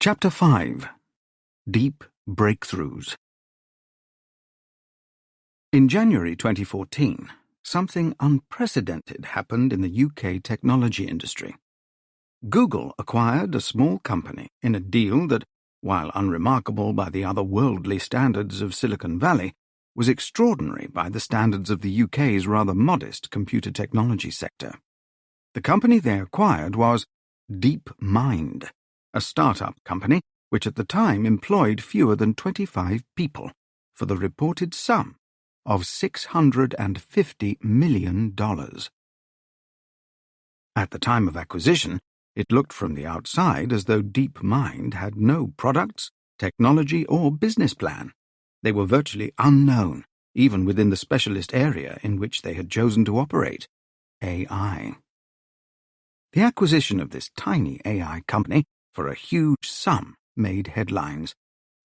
Chapter 5. Deep Breakthroughs. In January 2014, something unprecedented happened in the UK technology industry. Google acquired a small company in a deal that, while unremarkable by the otherworldly standards of Silicon Valley, was extraordinary by the standards of the UK's rather modest computer technology sector. The company they acquired was DeepMind, a startup company which at the time employed fewer than 25 people, for the reported sum of $650 million. At the time of acquisition, it looked from the outside as though DeepMind had no products, technology, or business plan. They were virtually unknown, even within the specialist area in which they had chosen to operate, AI. The acquisition of this tiny AI company for a huge sum made headlines.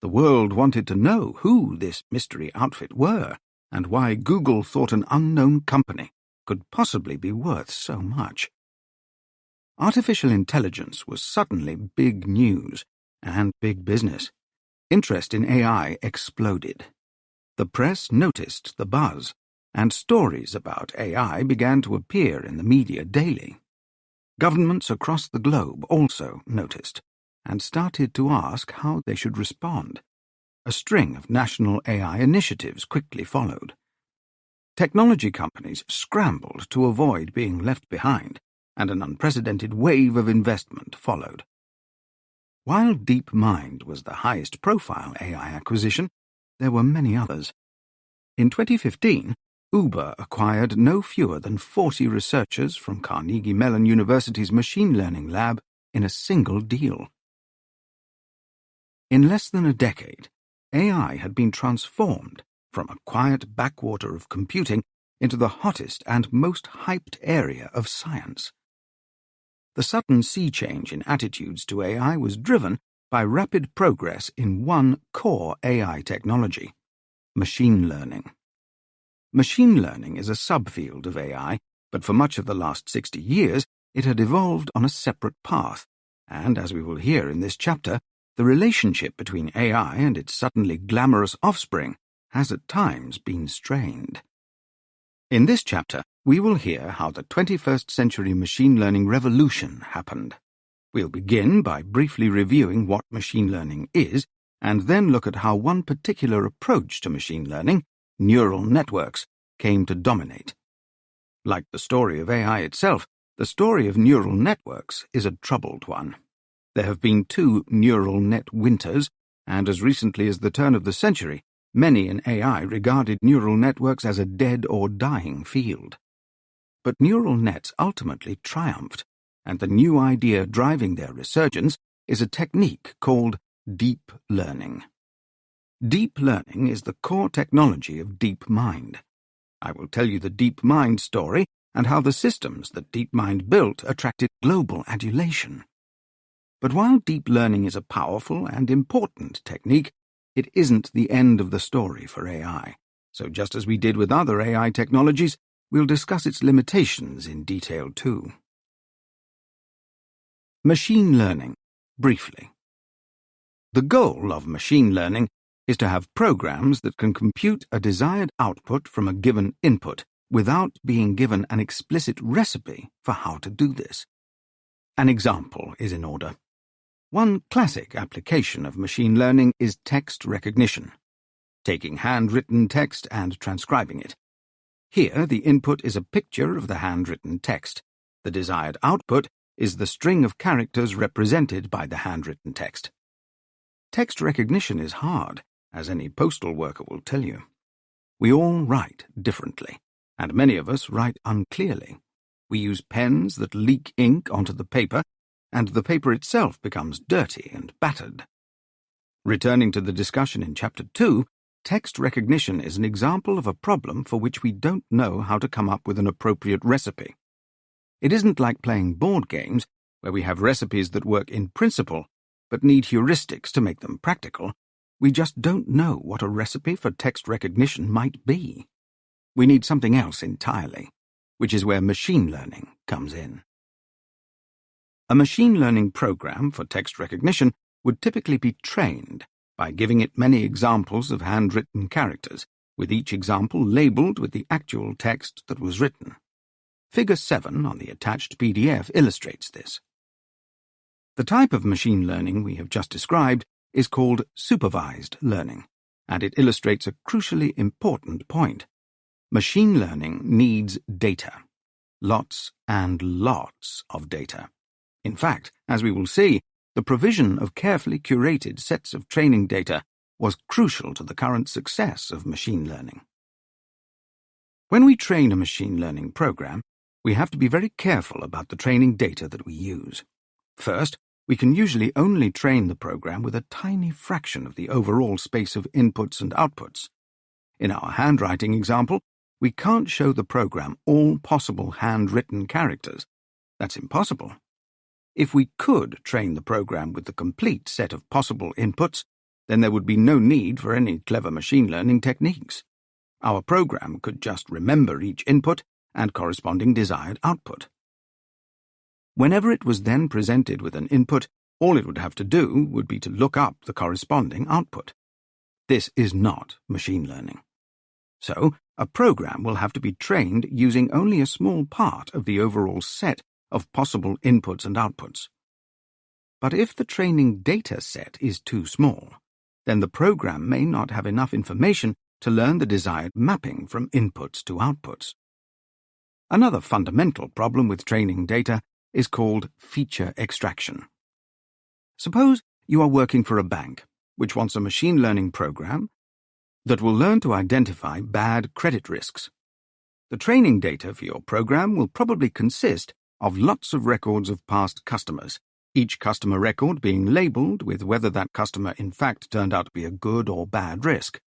The world wanted to know who this mystery outfit were and why Google thought an unknown company could possibly be worth so much. Artificial intelligence was suddenly big news and big business. Interest in AI exploded. The press noticed the buzz, and stories about AI began to appear in the media daily. Governments across the globe also noticed and started to ask how they should respond. A string of national AI initiatives quickly followed. Technology companies scrambled to avoid being left behind, and an unprecedented wave of investment followed. While DeepMind was the highest-profile AI acquisition, there were many others. In 2015, Uber acquired no fewer than 40 researchers from Carnegie Mellon University's machine learning lab in a single deal. In less than a decade, AI had been transformed from a quiet backwater of computing into the hottest and most hyped area of science. The sudden sea change in attitudes to AI was driven by rapid progress in one core AI technology: machine learning. Machine learning is a subfield of AI, but for much of the last 60 years it had evolved on a separate path, and, as we will hear in this chapter, the relationship between AI and its suddenly glamorous offspring has at times been strained. In this chapter, we will hear how the 21st century machine learning revolution happened. We'll begin by briefly reviewing what machine learning is, and then look at how one particular approach to machine learning, neural networks, came to dominate. Like the story of AI itself, the story of neural networks is a troubled one. There have been 2 neural net winters, and as recently as the turn of the century, many in AI regarded neural networks as a dead or dying field. But neural nets ultimately triumphed, and the new idea driving their resurgence is a technique called deep learning. Deep learning is the core technology of DeepMind. I will tell you the DeepMind story and how the systems that DeepMind built attracted global adulation. But while deep learning is a powerful and important technique, it isn't the end of the story for AI. So just as we did with other AI technologies, we'll discuss its limitations in detail too. Machine learning, briefly. The goal of machine learning is to have programs that can compute a desired output from a given input without being given an explicit recipe for how to do this. An example is in order. One classic application of machine learning is text recognition, taking handwritten text and transcribing it. Here, the input is a picture of the handwritten text. The desired output is the string of characters represented by the handwritten text. Text recognition is hard, as any postal worker will tell you. We all write differently, and many of us write unclearly. We use pens that leak ink onto the paper, and the paper itself becomes dirty and battered. Returning to the discussion in Chapter 2, text recognition is an example of a problem for which we don't know how to come up with an appropriate recipe. It isn't like playing board games, where we have recipes that work in principle, but need heuristics to make them practical. We just don't know what a recipe for text recognition might be. We need something else entirely, which is where machine learning comes in. A machine learning program for text recognition would typically be trained by giving it many examples of handwritten characters, with each example labelled with the actual text that was written. Figure 7 on the attached PDF illustrates this. The type of machine learning we have just described is called supervised learning, and it illustrates a crucially important point. Machine learning needs data. Lots and lots of data. In fact, as we will see, the provision of carefully curated sets of training data was crucial to the current success of machine learning. When we train a machine learning program, we have to be very careful about the training data that we use. First, we can usually only train the program with a tiny fraction of the overall space of inputs and outputs. In our handwriting example, we can't show the program all possible handwritten characters. That's impossible. If we could train the program with the complete set of possible inputs, then there would be no need for any clever machine learning techniques. Our program could just remember each input and corresponding desired output. Whenever it was then presented with an input, all it would have to do would be to look up the corresponding output. This is not machine learning. So, a program will have to be trained using only a small part of the overall set of possible inputs and outputs. But if the training data set is too small, then the program may not have enough information to learn the desired mapping from inputs to outputs. Another fundamental problem with training data is called feature extraction. Suppose you are working for a bank, which wants a machine learning program that will learn to identify bad credit risks. The training data for your program will probably consist of lots of records of past customers, each customer record being labelled with whether that customer in fact turned out to be a good or bad risk.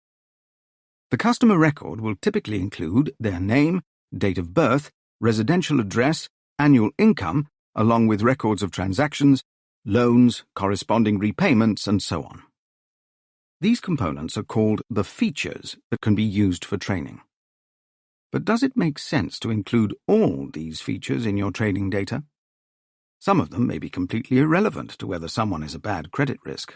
The customer record will typically include their name, date of birth, residential address, annual income, along with records of transactions, loans, corresponding repayments, and so on. These components are called the features that can be used for training. But does it make sense to include all these features in your training data? Some of them may be completely irrelevant to whether someone is a bad credit risk.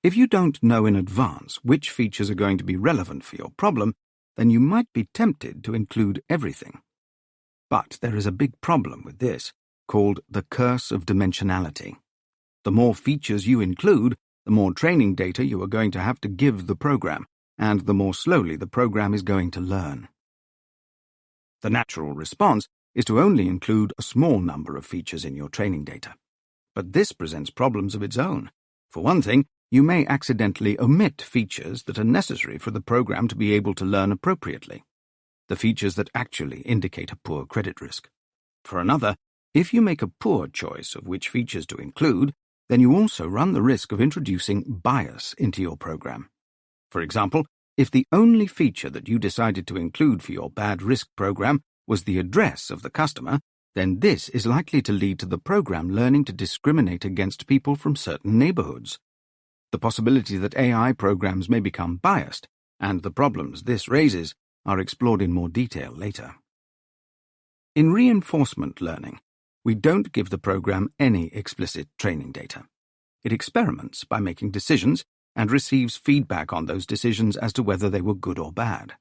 If you don't know in advance which features are going to be relevant for your problem, then you might be tempted to include everything. But there is a big problem with this, called the curse of dimensionality. The more features you include, the more training data you are going to have to give the program, and the more slowly the program is going to learn. The natural response is to only include a small number of features in your training data. But this presents problems of its own. For one thing, you may accidentally omit features that are necessary for the program to be able to learn appropriately, the features that actually indicate a poor credit risk. For another, if you make a poor choice of which features to include, then you also run the risk of introducing bias into your program. For example, if the only feature that you decided to include for your bad risk program was the address of the customer, then this is likely to lead to the program learning to discriminate against people from certain neighborhoods. The possibility that AI programs may become biased, and the problems this raises, are explored in more detail later. In reinforcement learning, we don't give the program any explicit training data. It experiments by making decisions and receives feedback on those decisions as to whether they were good or bad.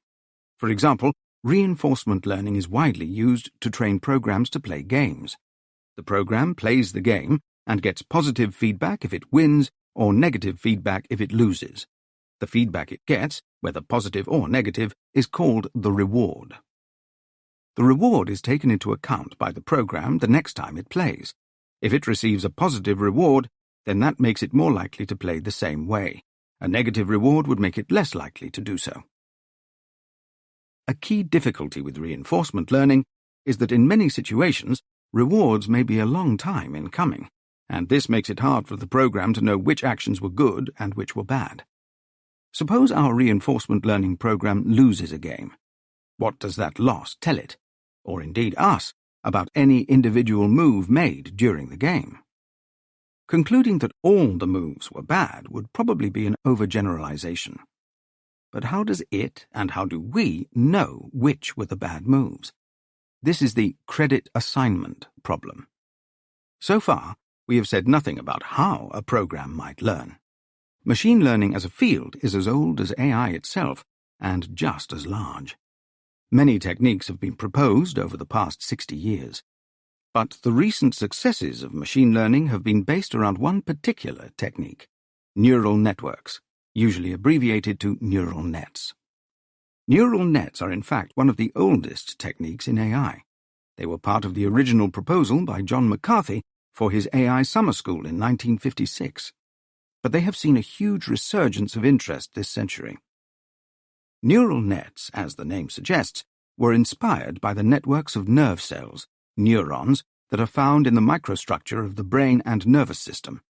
For example, reinforcement learning is widely used to train programs to play games. The program plays the game and gets positive feedback if it wins or negative feedback if it loses. The feedback it gets, whether positive or negative, is called the reward. The reward is taken into account by the program the next time it plays. If it receives a positive reward, then that makes it more likely to play the same way. A negative reward would make it less likely to do so. A key difficulty with reinforcement learning is that in many situations, rewards may be a long time in coming, and this makes it hard for the program to know which actions were good and which were bad. Suppose our reinforcement learning program loses a game. What does that loss tell it, or indeed us, about any individual move made during the game? Concluding that all the moves were bad would probably be an overgeneralization. But how does it, and how do we, know which were the bad moves? This is the credit assignment problem. So far, we have said nothing about how a program might learn. Machine learning as a field is as old as AI itself, and just as large. Many techniques have been proposed over the past 60 years. But the recent successes of machine learning have been based around one particular technique: neural networks, usually abbreviated to neural nets. Neural nets are in fact one of the oldest techniques in AI. They were part of the original proposal by John McCarthy for his AI summer school in 1956. But they have seen a huge resurgence of interest this century. Neural nets, as the name suggests, were inspired by the networks of nerve cells, neurons, that are found in the microstructure of the brain and nervous system.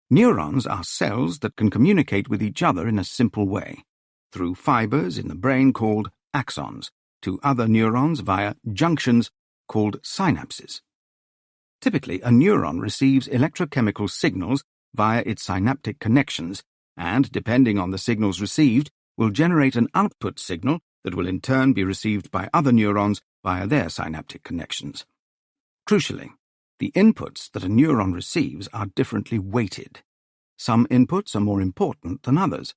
Neurons are cells that can communicate with each other in a simple way, through fibers in the brain called axons, to other neurons via junctions called synapses. Typically, a neuron receives electrochemical signals via its synaptic connections and, depending on the signals received, will generate an output signal that will in turn be received by other neurons via their synaptic connections. Crucially, the inputs that a neuron receives are differently weighted. Some inputs are more important than others,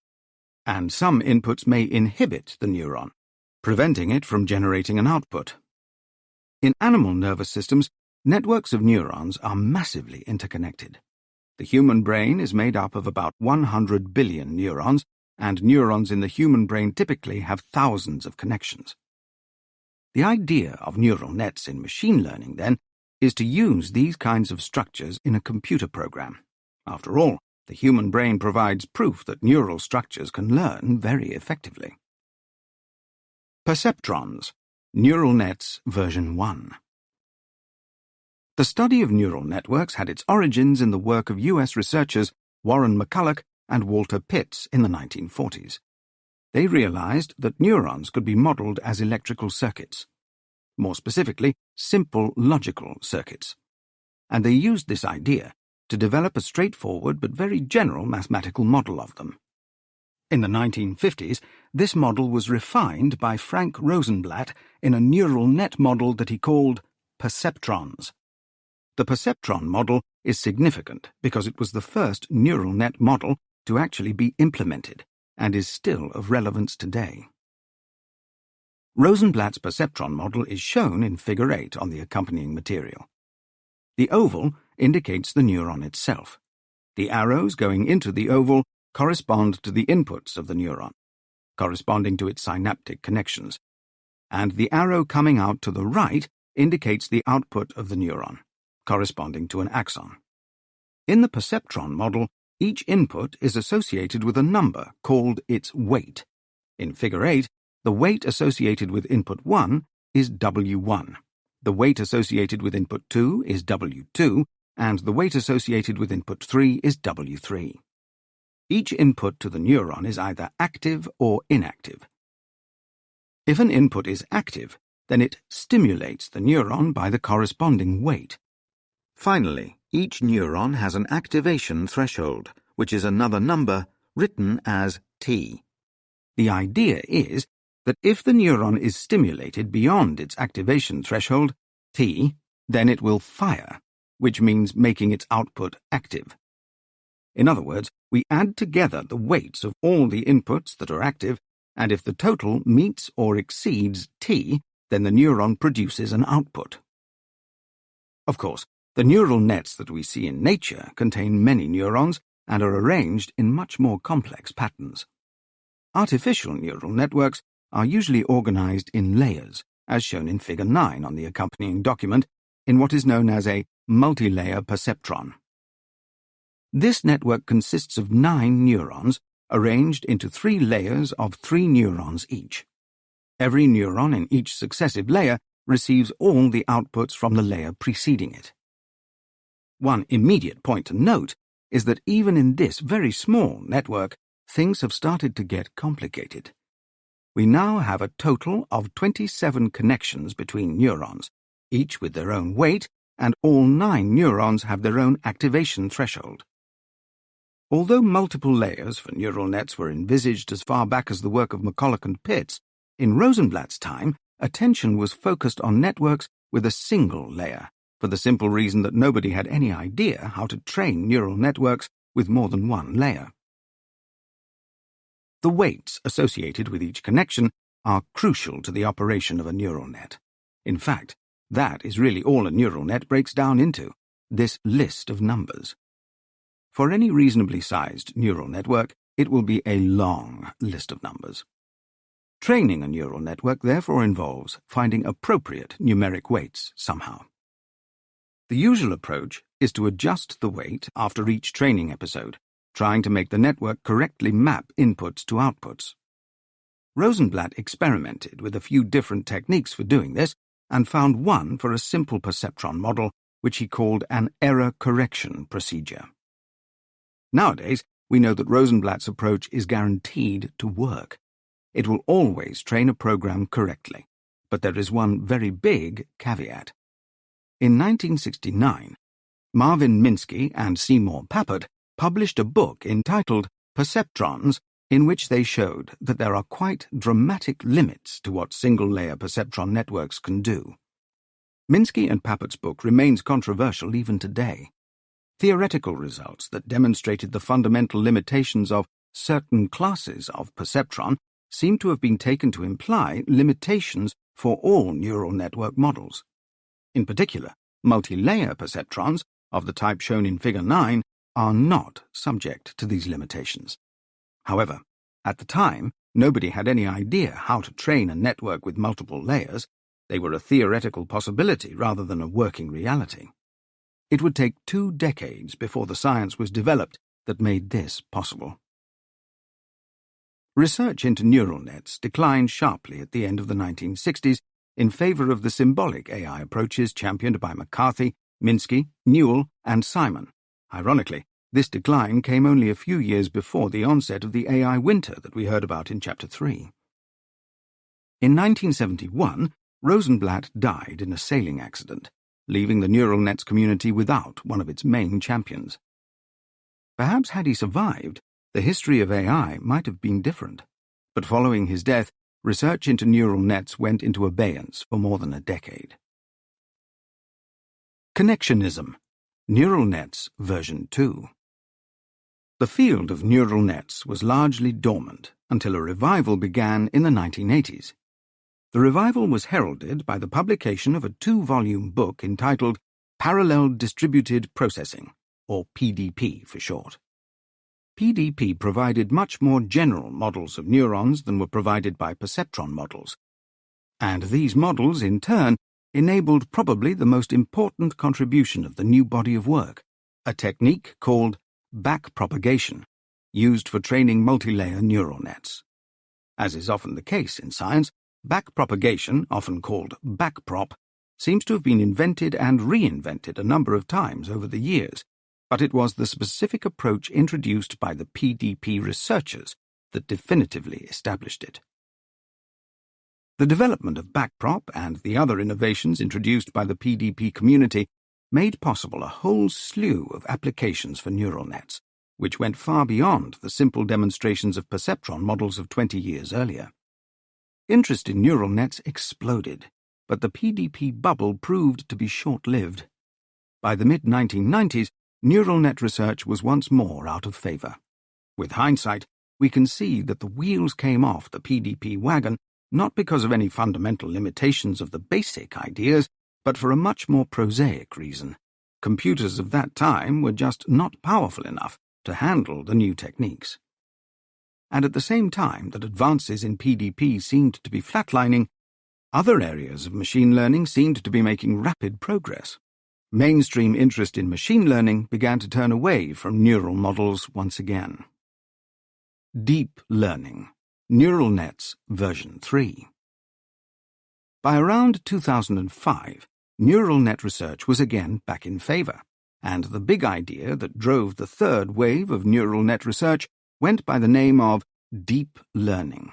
and some inputs may inhibit the neuron, preventing it from generating an output. In animal nervous systems, networks of neurons are massively interconnected. The human brain is made up of about 100 billion neurons, and neurons in the human brain typically have thousands of connections. The idea of neural nets in machine learning, then, is to use these kinds of structures in a computer program. After all, the human brain provides proof that neural structures can learn very effectively. Perceptrons, Neural Nets version 1. The study of neural networks had its origins in the work of US researchers Warren McCulloch and Walter Pitts in the 1940s. They realized that neurons could be modeled as electrical circuits, more specifically, simple logical circuits. And they used this idea to develop a straightforward but very general mathematical model of them. In the 1950s, this model was refined by Frank Rosenblatt in a neural net model that he called perceptrons. The perceptron model is significant because it was the first neural net model to actually be implemented and is still of relevance today. Rosenblatt's perceptron model is shown in Figure 8 on the accompanying material. The oval indicates the neuron itself. The arrows going into the oval correspond to the inputs of the neuron, corresponding to its synaptic connections, and the arrow coming out to the right indicates the output of the neuron, corresponding to an axon. In the perceptron model, each input is associated with a number called its weight. In Figure 8, the weight associated with input 1 is W1, the weight associated with input 2 is W2, and the weight associated with input 3 is W3. Each input to the neuron is either active or inactive. If an input is active, then it stimulates the neuron by the corresponding weight. Finally, each neuron has an activation threshold, which is another number written as T. The idea is that if the neuron is stimulated beyond its activation threshold, T, then it will fire, which means making its output active. In other words, we add together the weights of all the inputs that are active, and if the total meets or exceeds T, then the neuron produces an output. Of course, the neural nets that we see in nature contain many neurons and are arranged in much more complex patterns. Artificial neural networks are usually organized in layers, as shown in Figure 9 on the accompanying document, in what is known as a multi-layer perceptron. This network consists of 9 neurons arranged into 3 layers of 3 neurons each. Every neuron in each successive layer receives all the outputs from the layer preceding it. One immediate point to note is that even in this very small network, things have started to get complicated. We now have a total of 27 connections between neurons, each with their own weight, and all 9 neurons have their own activation threshold. Although multiple layers for neural nets were envisaged as far back as the work of McCulloch and Pitts, in Rosenblatt's time, attention was focused on networks with a single layer, for the simple reason that nobody had any idea how to train neural networks with more than one layer. The weights associated with each connection are crucial to the operation of a neural net. In fact, that is really all a neural net breaks down into, this list of numbers. For any reasonably sized neural network, it will be a long list of numbers. Training a neural network therefore involves finding appropriate numeric weights somehow. The usual approach is to adjust the weight after each training episode, trying to make the network correctly map inputs to outputs. Rosenblatt experimented with a few different techniques for doing this and found one for a simple perceptron model which he called an error correction procedure. Nowadays, we know that Rosenblatt's approach is guaranteed to work. It will always train a program correctly, but there is one very big caveat. In 1969, Marvin Minsky and Seymour Papert published a book entitled Perceptrons, in which they showed that there are quite dramatic limits to what single-layer perceptron networks can do. Minsky and Papert's book remains controversial even today. Theoretical results that demonstrated the fundamental limitations of certain classes of perceptron seem to have been taken to imply limitations for all neural network models. In particular, multi-layer perceptrons, of the type shown in Figure 9, are not subject to these limitations. However, at the time, nobody had any idea how to train a network with multiple layers. They were a theoretical possibility rather than a working reality. It would take 2 decades before the science was developed that made this possible. Research into neural nets declined sharply at the end of the 1960s in favor of the symbolic AI approaches championed by McCarthy, Minsky, Newell, and Simon. Ironically, this decline came only a few years before the onset of the AI winter that we heard about in Chapter 3. In 1971, Rosenblatt died in a sailing accident, leaving the neural nets community without one of its main champions. Perhaps had he survived, the history of AI might have been different, but following his death, research into neural nets went into abeyance for more than a decade. Connectionism. Neural Nets version 2. The field of neural nets was largely dormant until a revival began in the 1980s. The revival was heralded by the publication of a 2-volume book entitled Parallel Distributed Processing, or PDP for short. PDP provided much more general models of neurons than were provided by perceptron models, and these models, in turn, enabled probably the most important contribution of the new body of work, a technique called backpropagation, used for training multi-layer neural nets. As is often the case in science, backpropagation, often called backprop, seems to have been invented and reinvented a number of times over the years, but it was the specific approach introduced by the PDP researchers that definitively established it. The development of backprop and the other innovations introduced by the PDP community made possible a whole slew of applications for neural nets, which went far beyond the simple demonstrations of perceptron models of 20 years earlier. Interest in neural nets exploded, but the PDP bubble proved to be short-lived. By the mid-1990s, neural net research was once more out of favor. With hindsight, we can see that the wheels came off the PDP wagon not because of any fundamental limitations of the basic ideas, but for a much more prosaic reason. Computers of that time were just not powerful enough to handle the new techniques. And at the same time that advances in PDP seemed to be flatlining, other areas of machine learning seemed to be making rapid progress. Mainstream interest in machine learning began to turn away from neural models once again. Deep learning. Neural Nets version 3. By around 2005, neural net research was again back in favor, and the big idea that drove the third wave of neural net research went by the name of deep learning.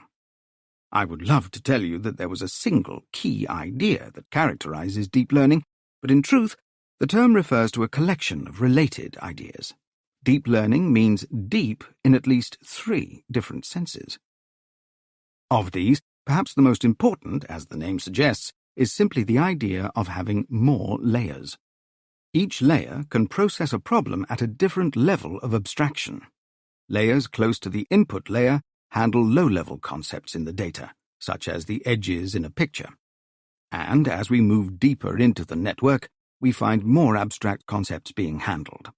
I would love to tell you that there was a single key idea that characterizes deep learning, but in truth, the term refers to a collection of related ideas. Deep learning means deep in at least 3 different senses. Of these, perhaps the most important, as the name suggests, is simply the idea of having more layers. Each layer can process a problem at a different level of abstraction. Layers close to the input layer handle low-level concepts in the data, such as the edges in a picture. And as we move deeper into the network, we find more abstract concepts being handled.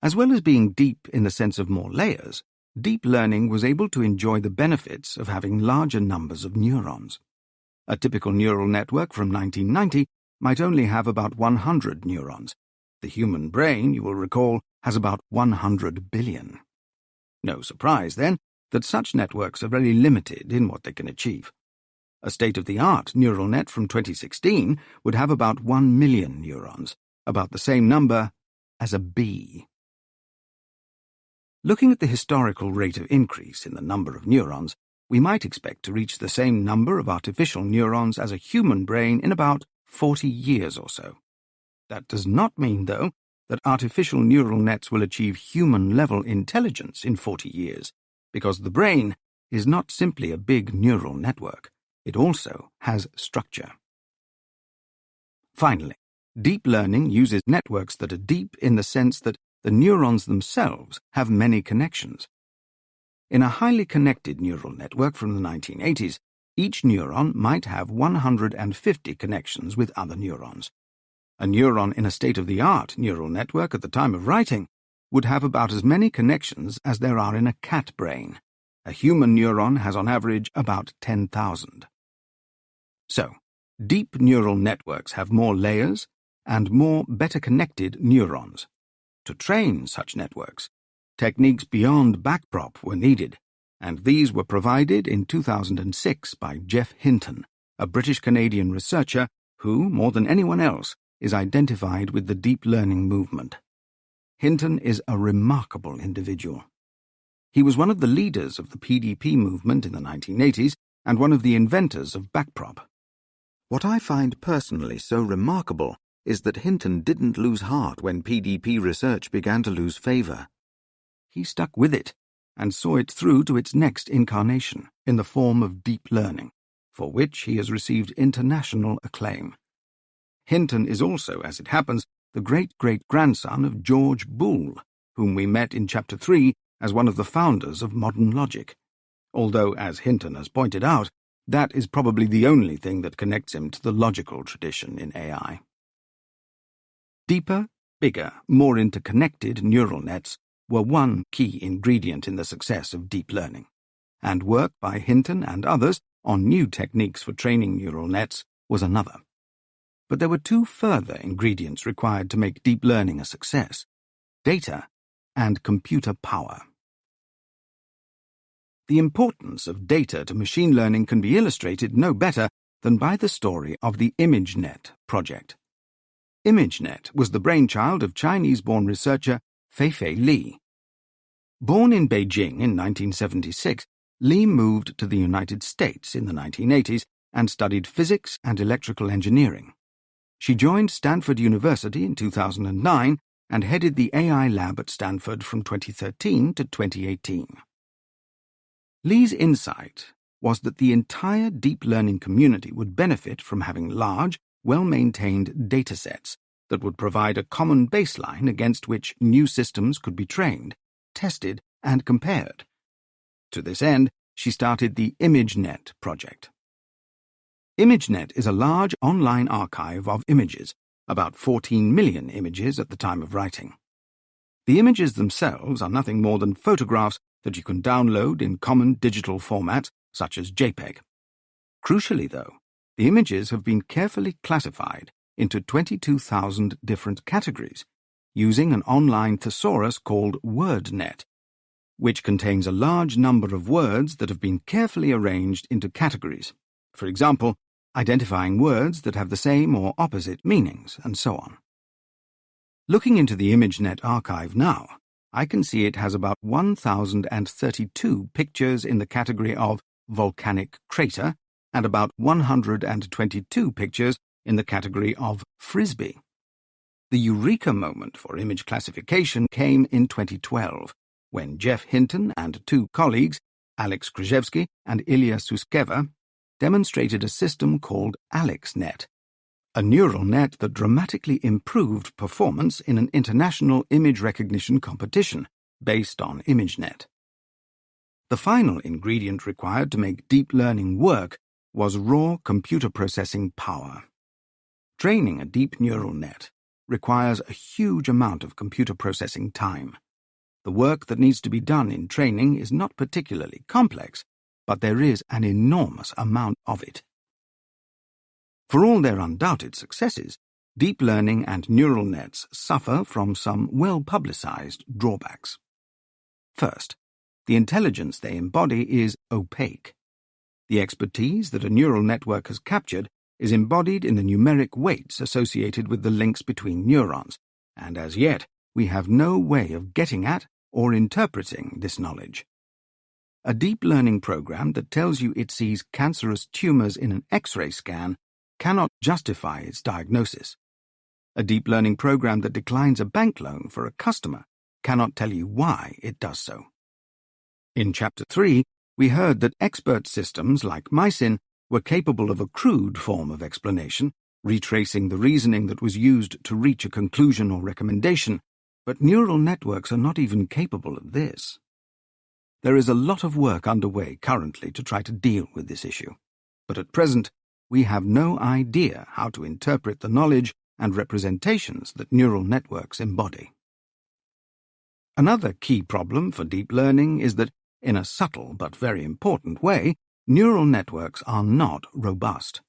As well as being deep in the sense of more layers, deep learning was able to enjoy the benefits of having larger numbers of neurons. A typical neural network from 1990 might only have about 100 neurons. The human brain, you will recall, has about 100 billion. No surprise, then, that such networks are very limited in what they can achieve. A state-of-the-art neural net from 2016 would have about 1 million neurons, about the same number as a bee. Looking at the historical rate of increase in the number of neurons, we might expect to reach the same number of artificial neurons as a human brain in about 40 years or so. That does not mean, though, that artificial neural nets will achieve human-level intelligence in 40 years, because the brain is not simply a big neural network. It also has structure. Finally, deep learning uses networks that are deep in the sense that the neurons themselves have many connections. In a highly connected neural network from the 1980s, each neuron might have 150 connections with other neurons. A neuron in a state-of-the-art neural network at the time of writing would have about as many connections as there are in a cat brain. A human neuron has on average about 10,000. So, deep neural networks have more layers and more better-connected neurons. To train such networks, techniques beyond backprop were needed, and these were provided in 2006 by Geoff Hinton, a British-Canadian researcher who, more than anyone else, is identified with the deep learning movement. Hinton is a remarkable individual. He was one of the leaders of the PDP movement in the 1980s and one of the inventors of backprop. What I find personally so remarkable is that Hinton didn't lose heart when PDP research began to lose favour. He stuck with it and saw it through to its next incarnation in the form of deep learning, for which he has received international acclaim. Hinton is also, as it happens, the great-great-grandson of George Boole, whom we met in Chapter 3 as one of the founders of modern logic, although, as Hinton has pointed out, that is probably the only thing that connects him to the logical tradition in AI. Deeper, bigger, more interconnected neural nets were one key ingredient in the success of deep learning, and work by Hinton and others on new techniques for training neural nets was another. But there were two further ingredients required to make deep learning a success: data and computer power. The importance of data to machine learning can be illustrated no better than by the story of the ImageNet project. ImageNet was the brainchild of Chinese-born researcher Feifei Li. Born in Beijing in 1976, Li moved to the United States in the 1980s and studied physics and electrical engineering. She joined Stanford University in 2009 and headed the AI lab at Stanford from 2013 to 2018. Li's insight was that the entire deep learning community would benefit from having large, well-maintained datasets that would provide a common baseline against which new systems could be trained, tested, and compared. To this end, she started the ImageNet project. ImageNet is a large online archive of images, about 14 million images at the time of writing. The images themselves are nothing more than photographs that you can download in common digital formats such as JPEG. Crucially, though, the images have been carefully classified into 22,000 different categories, using an online thesaurus called WordNet, which contains a large number of words that have been carefully arranged into categories. For example, identifying words that have the same or opposite meanings, and so on. Looking into the ImageNet archive now, I can see it has about 1,032 pictures in the category of volcanic crater and about 122 pictures in the category of frisbee. The eureka moment for image classification came in 2012, when Geoff Hinton and two colleagues, Alex Krzyzewski and Ilya Suskeva, demonstrated a system called AlexNet, a neural net that dramatically improved performance in an international image recognition competition based on ImageNet. The final ingredient required to make deep learning work was raw computer processing power. Training a deep neural net requires a huge amount of computer processing time. The work that needs to be done in training is not particularly complex, but there is an enormous amount of it. For all their undoubted successes, deep learning and neural nets suffer from some well-publicized drawbacks. First, the intelligence they embody is opaque. The expertise that a neural network has captured is embodied in the numeric weights associated with the links between neurons, and as yet we have no way of getting at or interpreting this knowledge. A deep learning program that tells you it sees cancerous tumors in an X-ray scan cannot justify its diagnosis. A deep learning program that declines a bank loan for a customer cannot tell you why it does so. In Chapter 3, we heard that expert systems like Mycin were capable of a crude form of explanation, retracing the reasoning that was used to reach a conclusion or recommendation, but neural networks are not even capable of this. There is a lot of work underway currently to try to deal with this issue, but at present we have no idea how to interpret the knowledge and representations that neural networks embody. Another key problem for deep learning is that, in a subtle but very important way, neural networks are not robust.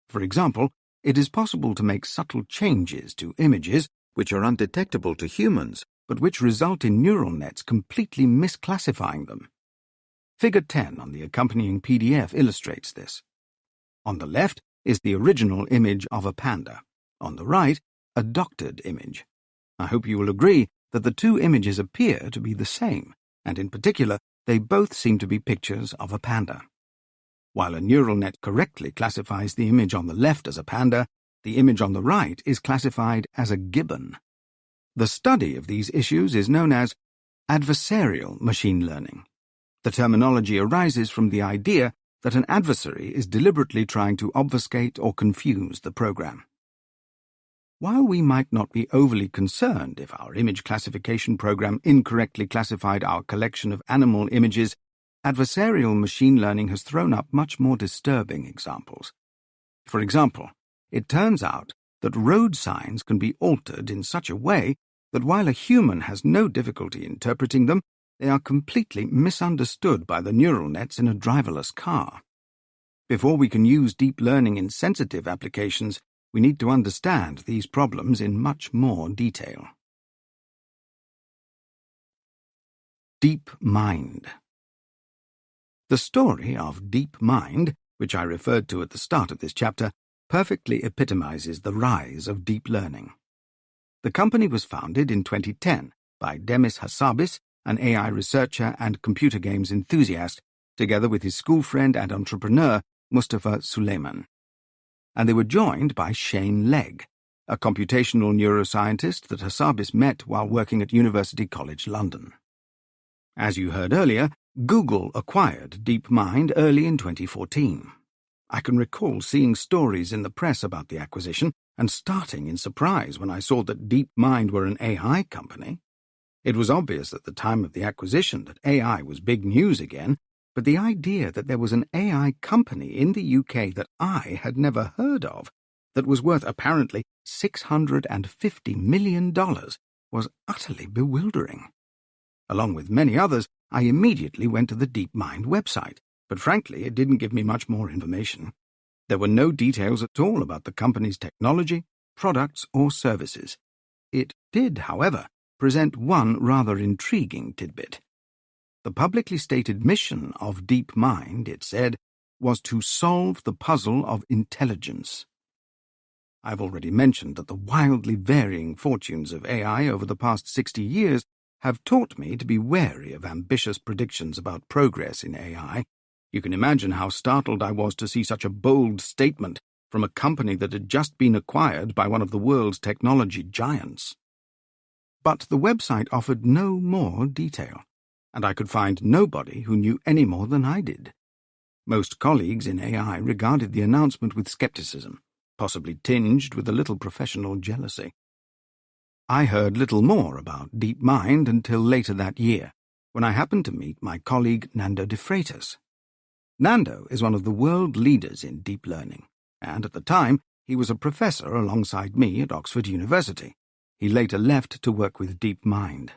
For example, it is possible to make subtle changes to images which are undetectable to humans, but which result in neural nets completely misclassifying them. Figure 10 on the accompanying PDF illustrates this. On the left is the original image of a panda. On the right, a doctored image. I hope you will agree that the two images appear to be the same, and in particular, they both seem to be pictures of a panda. While a neural net correctly classifies the image on the left as a panda, the image on the right is classified as a gibbon. The study of these issues is known as adversarial machine learning. The terminology arises from the idea that an adversary is deliberately trying to obfuscate or confuse the program. While we might not be overly concerned if our image classification program incorrectly classified our collection of animal images, adversarial machine learning has thrown up much more disturbing examples. For example, it turns out that road signs can be altered in such a way that while a human has no difficulty interpreting them, they are completely misunderstood by the neural nets in a driverless car. Before we can use deep learning in sensitive applications, we need to understand these problems in much more detail. Deep Mind. The story of Deep Mind, which I referred to at the start of this chapter, perfectly epitomizes the rise of deep learning. The company was founded in 2010 by Demis Hassabis, an AI researcher and computer games enthusiast, together with his school friend and entrepreneur, Mustafa Suleyman. And they were joined by Shane Legg, a computational neuroscientist that Hassabis met while working at University College London. As you heard earlier, Google acquired DeepMind early in 2014. I can recall seeing stories in the press about the acquisition and starting in surprise when I saw that DeepMind were an AI company. It was obvious at the time of the acquisition that AI was big news again, but the idea that there was an AI company in the UK that I had never heard of, that was worth apparently $650 million, was utterly bewildering. Along with many others, I immediately went to the DeepMind website, but frankly it didn't give me much more information. There were no details at all about the company's technology, products, or services. It did, however, present one rather intriguing tidbit. The publicly stated mission of DeepMind, it said, was to solve the puzzle of intelligence. I've already mentioned that the wildly varying fortunes of AI over the past 60 years have taught me to be wary of ambitious predictions about progress in AI. You can imagine how startled I was to see such a bold statement from a company that had just been acquired by one of the world's technology giants. But the website offered no more detail, and I could find nobody who knew any more than I did. Most colleagues in AI regarded the announcement with skepticism, possibly tinged with a little professional jealousy. I heard little more about DeepMind until later that year, when I happened to meet my colleague Nando de Freitas. Nando is one of the world leaders in deep learning, and at the time he was a professor alongside me at Oxford University. He later left to work with DeepMind.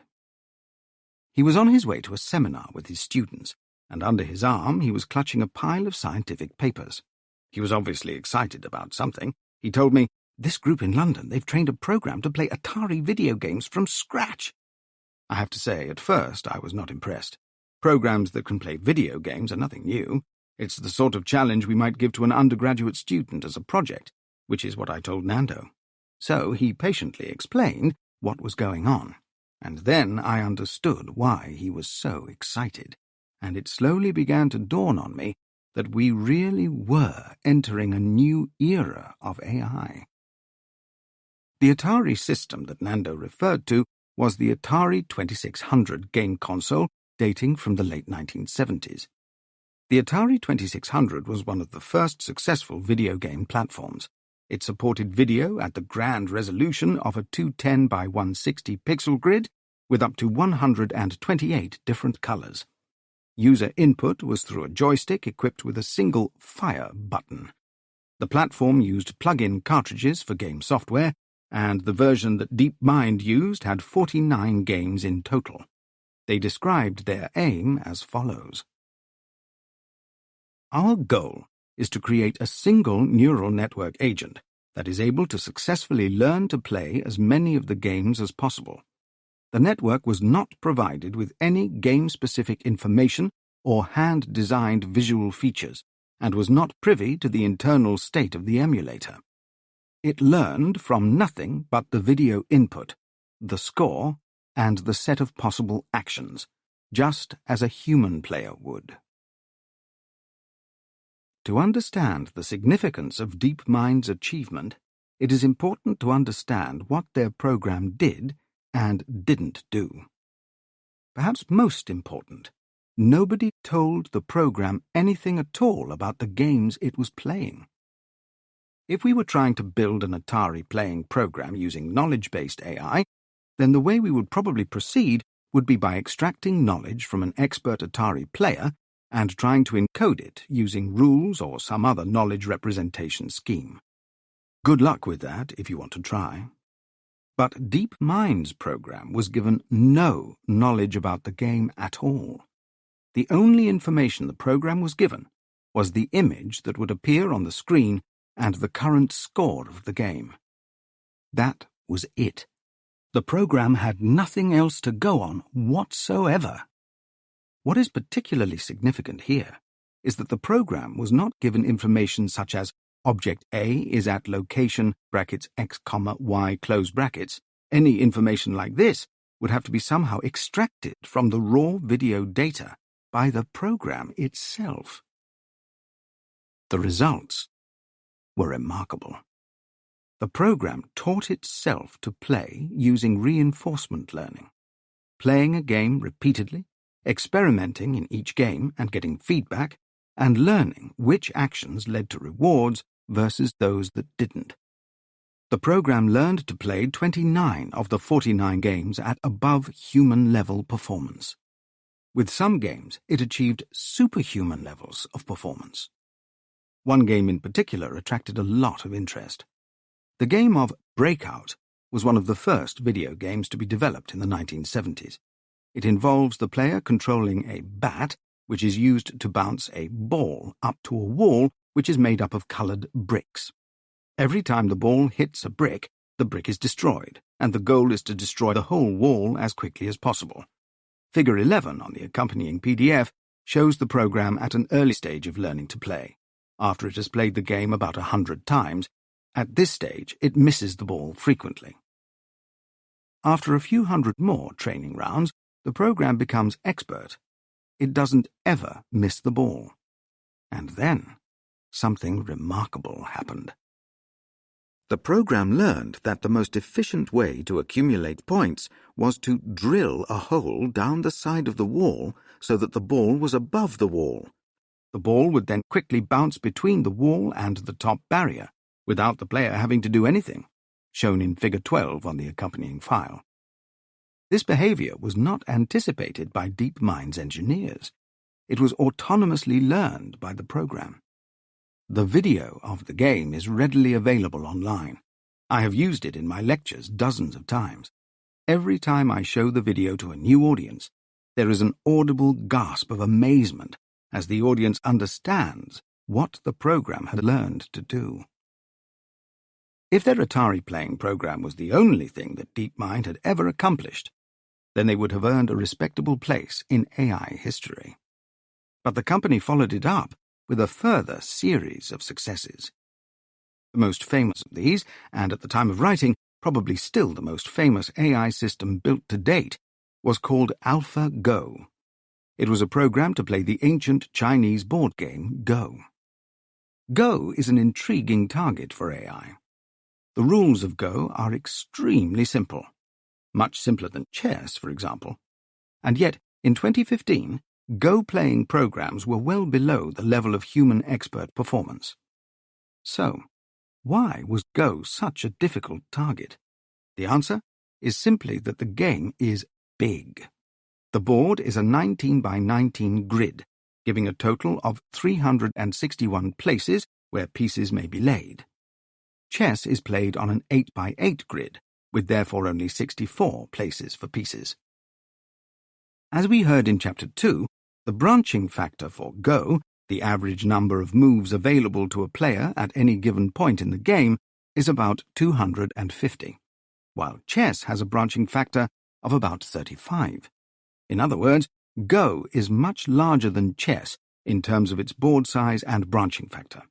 He was on his way to a seminar with his students, and under his arm he was clutching a pile of scientific papers. He was obviously excited about something. He told me, "This group in London, they've trained a program to play Atari video games from scratch." I have to say, at first I was not impressed. Programs that can play video games are nothing new. It's the sort of challenge we might give to an undergraduate student as a project, which is what I told Nando. So he patiently explained what was going on, and then I understood why he was so excited, and it slowly began to dawn on me that we really were entering a new era of AI. The Atari system that Nando referred to was the Atari 2600 game console dating from the late 1970s. The Atari 2600 was one of the first successful video game platforms. It supported video at the grand resolution of a 210 by 160 pixel grid with up to 128 different colors. User input was through a joystick equipped with a single fire button. The platform used plug-in cartridges for game software, and the version that DeepMind used had 49 games in total. They described their aim as follows. Our goal is to create a single neural network agent that is able to successfully learn to play as many of the games as possible. The network was not provided with any game-specific information or hand-designed visual features, and was not privy to the internal state of the emulator. It learned from nothing but the video input, the score, and the set of possible actions, just as a human player would. To understand the significance of DeepMind's achievement, it is important to understand what their program did and didn't do. Perhaps most important, nobody told the program anything at all about the games it was playing. If we were trying to build an Atari playing program using knowledge-based AI, then the way we would probably proceed would be by extracting knowledge from an expert Atari player and trying to encode it using rules or some other knowledge representation scheme. Good luck with that if you want to try. But DeepMind's program was given no knowledge about the game at all. The only information the program was given was the image that would appear on the screen and the current score of the game. That was it. The program had nothing else to go on whatsoever. What is particularly significant here is that the program was not given information such as object A is at location (x, y). Any information like this would have to be somehow extracted from the raw video data by the program itself. The results were remarkable. The program taught itself to play using reinforcement learning, playing a game repeatedly, experimenting in each game and getting feedback, and learning which actions led to rewards versus those that didn't. The program learned to play 29 of the 49 games at above human-level performance. With some games, it achieved superhuman levels of performance. One game in particular attracted a lot of interest. The game of Breakout was one of the first video games to be developed in the 1970s. It involves the player controlling a bat, which is used to bounce a ball up to a wall which is made up of coloured bricks. Every time the ball hits a brick, the brick is destroyed, and the goal is to destroy the whole wall as quickly as possible. Figure 11 on the accompanying PDF shows the program at an early stage of learning to play. After it has played the game about 100 times, at this stage it misses the ball frequently. After a few hundred more training rounds, the program becomes expert. It doesn't ever miss the ball. And then something remarkable happened. The program learned that the most efficient way to accumulate points was to drill a hole down the side of the wall so that the ball was above the wall. The ball would then quickly bounce between the wall and the top barrier, without the player having to do anything, shown in Figure 12 on the accompanying file. This behavior was not anticipated by DeepMind's engineers. It was autonomously learned by the program. The video of the game is readily available online. I have used it in my lectures dozens of times. Every time I show the video to a new audience, there is an audible gasp of amazement as the audience understands what the program had learned to do. If their Atari playing program was the only thing that DeepMind had ever accomplished, then they would have earned a respectable place in AI history. But the company followed it up with a further series of successes. The most famous of these, and at the time of writing, probably still the most famous AI system built to date, was called AlphaGo. It was a program to play the ancient Chinese board game Go. Go is an intriguing target for AI. The rules of Go are extremely simple, much simpler than chess, for example. And yet, in 2015, Go-playing programs were well below the level of human expert performance. So, why was Go such a difficult target? The answer is simply that the game is big. The board is a 19 by 19 grid, giving a total of 361 places where pieces may be laid. Chess is played on an 8 by 8 grid, with therefore only 64 places for pieces. As we heard in Chapter 2, the branching factor for Go, the average number of moves available to a player at any given point in the game, is about 250, while chess has a branching factor of about 35. In other words, Go is much larger than chess in terms of its board size and branching factor.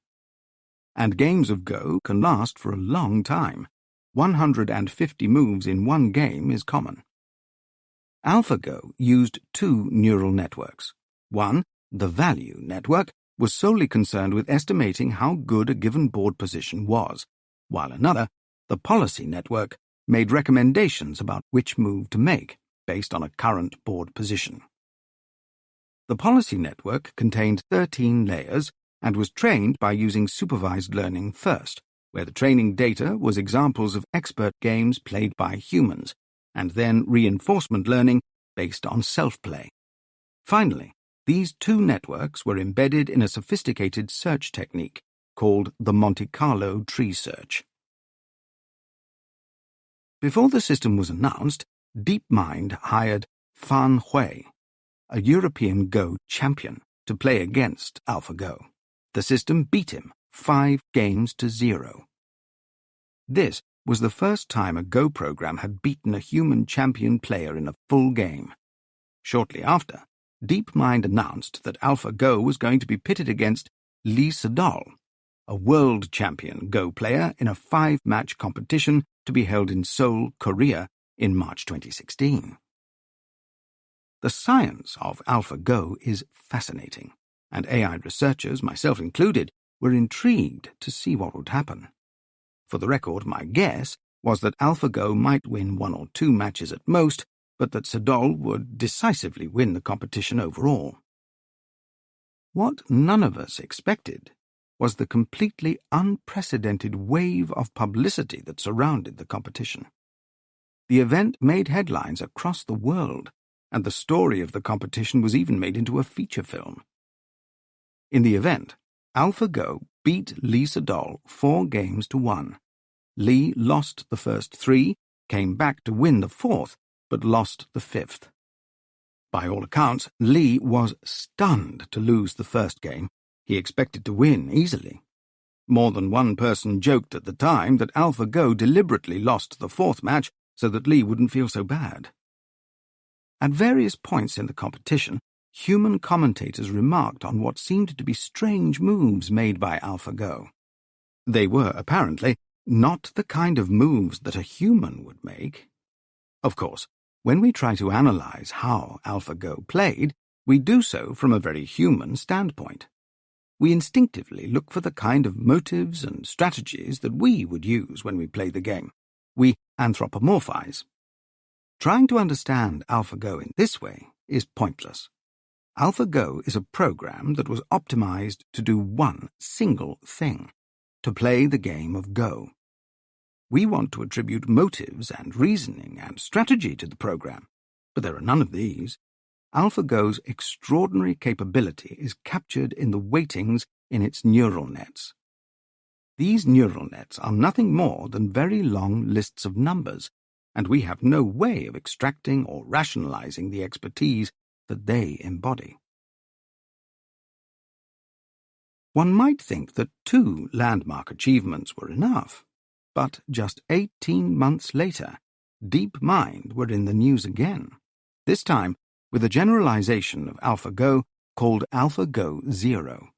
And games of Go can last for a long time. 150 moves in one game is common. AlphaGo used two neural networks. One, the value network, was solely concerned with estimating how good a given board position was, while another, the policy network, made recommendations about which move to make based on a current board position. The policy network contained 13 layers and was trained by using supervised learning first, where the training data was examples of expert games played by humans, and then reinforcement learning based on self-play. Finally, these two networks were embedded in a sophisticated search technique called the Monte Carlo tree search. Before the system was announced, DeepMind hired Fan Hui, a European Go champion, to play against AlphaGo. The system beat him 5-0. This was the first time a Go program had beaten a human champion player in a full game. Shortly after, DeepMind announced that AlphaGo was going to be pitted against Lee Sedol, a world champion Go player in a 5-match competition to be held in Seoul, Korea, in March 2016. The science of AlphaGo is fascinating, and AI researchers, myself included, were intrigued to see what would happen. For the record, my guess was that AlphaGo might win 1 or 2 matches at most, but that Sedol would decisively win the competition overall. What none of us expected was the completely unprecedented wave of publicity that surrounded the competition. The event made headlines across the world, and the story of the competition was even made into a feature film. In the event, AlphaGo beat Lee Sedol 4-1. Lee lost the first 3, came back to win the 4th, but lost the 5th. By all accounts, Lee was stunned to lose the first game. He expected to win easily. More than one person joked at the time that AlphaGo deliberately lost the 4th match so that Lee wouldn't feel so bad. At various points in the competition, human commentators remarked on what seemed to be strange moves made by AlphaGo. They were, apparently, not the kind of moves that a human would make. Of course, when we try to analyze how AlphaGo played, we do so from a very human standpoint. We instinctively look for the kind of motives and strategies that we would use when we play the game. We anthropomorphize. Trying to understand AlphaGo in this way is pointless. AlphaGo is a program that was optimized to do one single thing: to play the game of Go. We want to attribute motives and reasoning and strategy to the program, but there are none of these. AlphaGo's extraordinary capability is captured in the weightings in its neural nets. These neural nets are nothing more than very long lists of numbers, and we have no way of extracting or rationalizing the expertise that they embody. One might think that 2 landmark achievements were enough, but just 18 months later, DeepMind were in the news again, this time with a generalization of AlphaGo called AlphaGo Zero.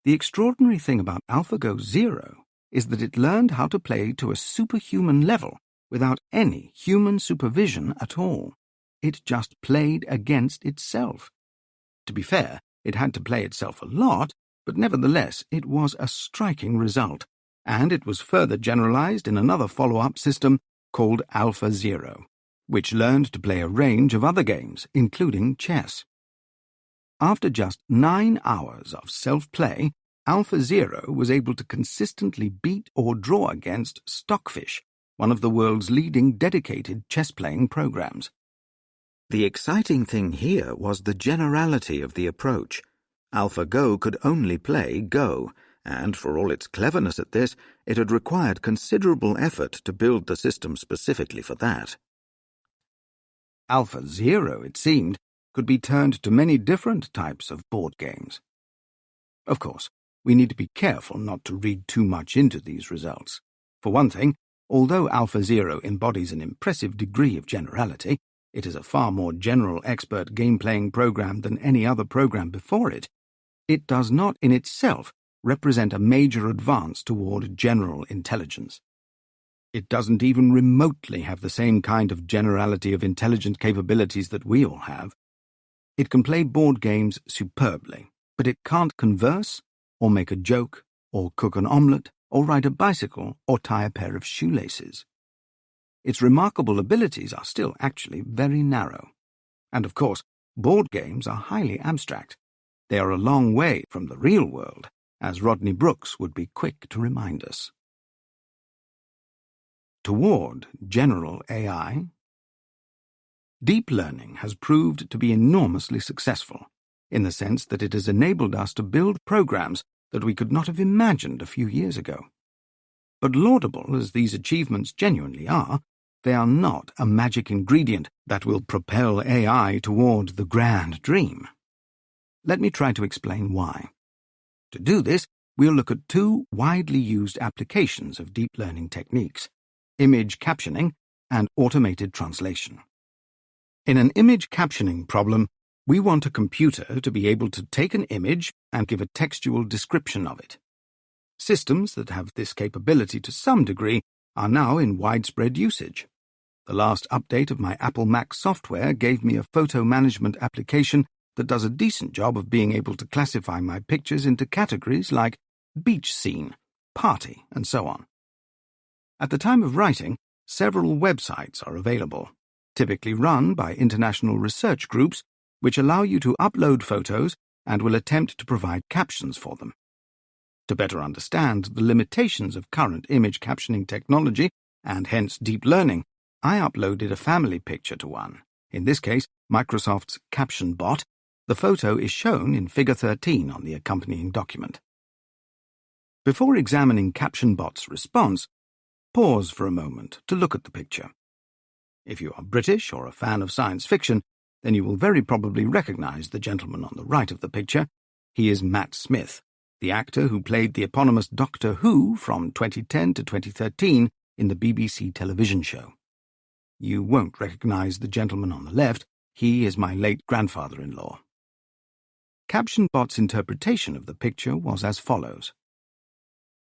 The extraordinary thing about AlphaGo Zero is that it learned how to play to a superhuman level without any human supervision at all. It just played against itself. To be fair, it had to play itself a lot, but nevertheless it was a striking result, and it was further generalized in another follow-up system called AlphaZero, which learned to play a range of other games, including chess. After just 9 hours of self-play, AlphaZero was able to consistently beat or draw against Stockfish, one of the world's leading dedicated chess-playing programs. The exciting thing here was the generality of the approach. AlphaGo could only play Go, and for all its cleverness at this, it had required considerable effort to build the system specifically for that. AlphaZero, it seemed, could be turned to many different types of board games. Of course, we need to be careful not to read too much into these results. For one thing, although AlphaZero embodies an impressive degree of generality, it is a far more general expert game-playing program than any other program before it. It does not in itself represent a major advance toward general intelligence. It doesn't even remotely have the same kind of generality of intelligent capabilities that we all have. It can play board games superbly, but it can't converse, or make a joke, or cook an omelette, or ride a bicycle, or tie a pair of shoelaces. Its remarkable abilities are still actually very narrow. And of course, board games are highly abstract. They are a long way from the real world, as Rodney Brooks would be quick to remind us. Toward general AI, deep learning has proved to be enormously successful, in the sense that it has enabled us to build programs that we could not have imagined a few years ago. But laudable as these achievements genuinely are, they are not a magic ingredient that will propel AI toward the grand dream. Let me try to explain why. To do this, we'll look at 2 widely used applications of deep learning techniques: image captioning and automated translation. In an image captioning problem, we want a computer to be able to take an image and give a textual description of it. Systems that have this capability to some degree are now in widespread usage. The last update of my Apple Mac software gave me a photo management application that does a decent job of being able to classify my pictures into categories like beach scene, party, and so on. At the time of writing, several websites are available, typically run by international research groups, which allow you to upload photos and will attempt to provide captions for them. To better understand the limitations of current image captioning technology, and hence deep learning, I uploaded a family picture to one, in this case Microsoft's Caption Bot. The photo is shown in Figure 13 on the accompanying document. Before examining Caption Bot's response, pause for a moment to look at the picture. If you are British or a fan of science fiction, then you will very probably recognize the gentleman on the right of the picture. He is Matt Smith, the actor who played the eponymous Doctor Who from 2010 to 2013 in the BBC television show. You won't recognize the gentleman on the left. He is my late grandfather-in-law. Caption Bot's interpretation of the picture was as follows.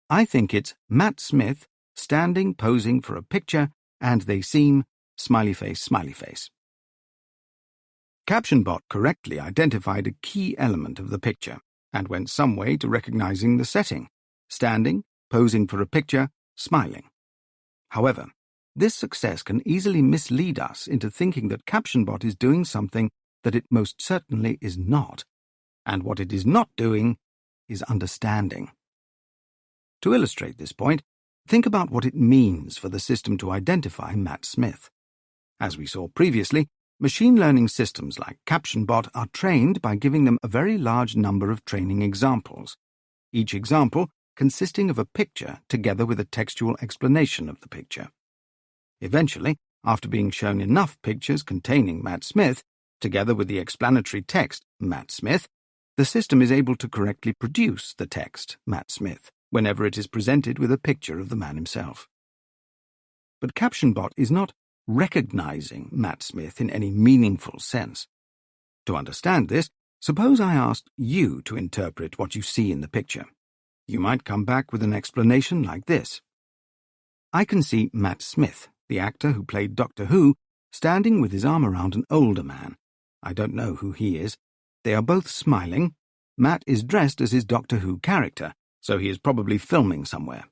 I think it's Matt Smith standing posing for a picture, and they seem smiley face, smiley face. Caption Bot correctly identified a key element of the picture and went some way to recognizing the setting: standing, posing for a picture, smiling. However, this success can easily mislead us into thinking that Caption Bot is doing something that it most certainly is not, and what it is not doing is understanding. To illustrate this point, think about what it means for the system to identify Matt Smith. As we saw previously, machine learning systems like CaptionBot are trained by giving them a very large number of training examples, each example consisting of a picture together with a textual explanation of the picture. Eventually, after being shown enough pictures containing Matt Smith, together with the explanatory text, Matt Smith, the system is able to correctly produce the text, Matt Smith, whenever it is presented with a picture of the man himself. But CaptionBot is not recognizing Matt Smith in any meaningful sense. To understand this, suppose I asked you to interpret what you see in the picture. You might come back with an explanation like this. I can see Matt Smith, the actor who played Doctor Who, standing with his arm around an older man. I don't know who he is. They are both smiling. Matt is dressed as his Doctor Who character, so he is probably filming somewhere.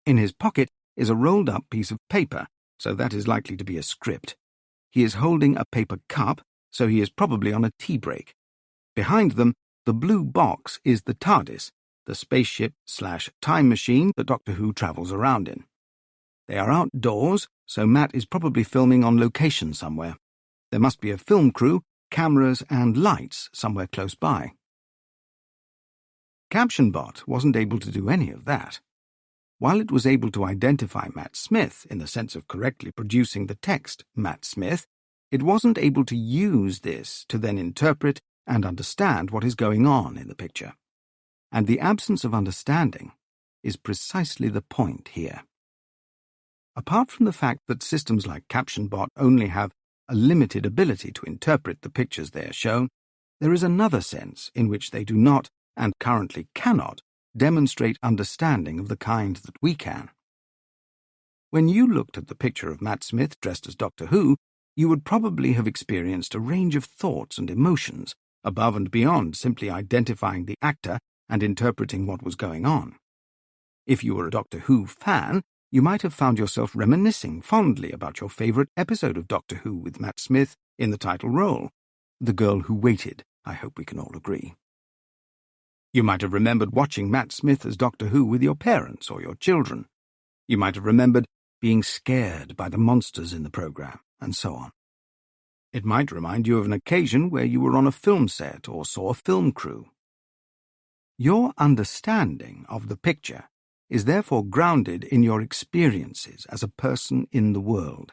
In his pocket is a rolled-up piece of paper, so that is likely to be a script. He is holding a paper cup, so he is probably on a tea break. Behind them, the blue box is the TARDIS, the spaceship/time machine that Doctor Who travels around in. They are outdoors, so Matt is probably filming on location somewhere. There must be a film crew, cameras and lights somewhere close by. CaptionBot wasn't able to do any of that. While it was able to identify Matt Smith in the sense of correctly producing the text Matt Smith, it wasn't able to use this to then interpret and understand what is going on in the picture. And the absence of understanding is precisely the point here. Apart from the fact that systems like CaptionBot only have a limited ability to interpret the pictures they are shown, there is another sense in which they do not, and currently cannot, demonstrate understanding of the kind that we can. When you looked at the picture of Matt Smith dressed as Doctor Who, you would probably have experienced a range of thoughts and emotions above and beyond simply identifying the actor and interpreting what was going on. If you were a Doctor Who fan, you might have found yourself reminiscing fondly about your favourite episode of Doctor Who with Matt Smith in the title role, The Girl Who Waited, I hope we can all agree. You might have remembered watching Matt Smith as Doctor Who with your parents or your children. You might have remembered being scared by the monsters in the programme, and so on. It might remind you of an occasion where you were on a film set or saw a film crew. Your understanding of the picture is therefore grounded in your experiences as a person in the world.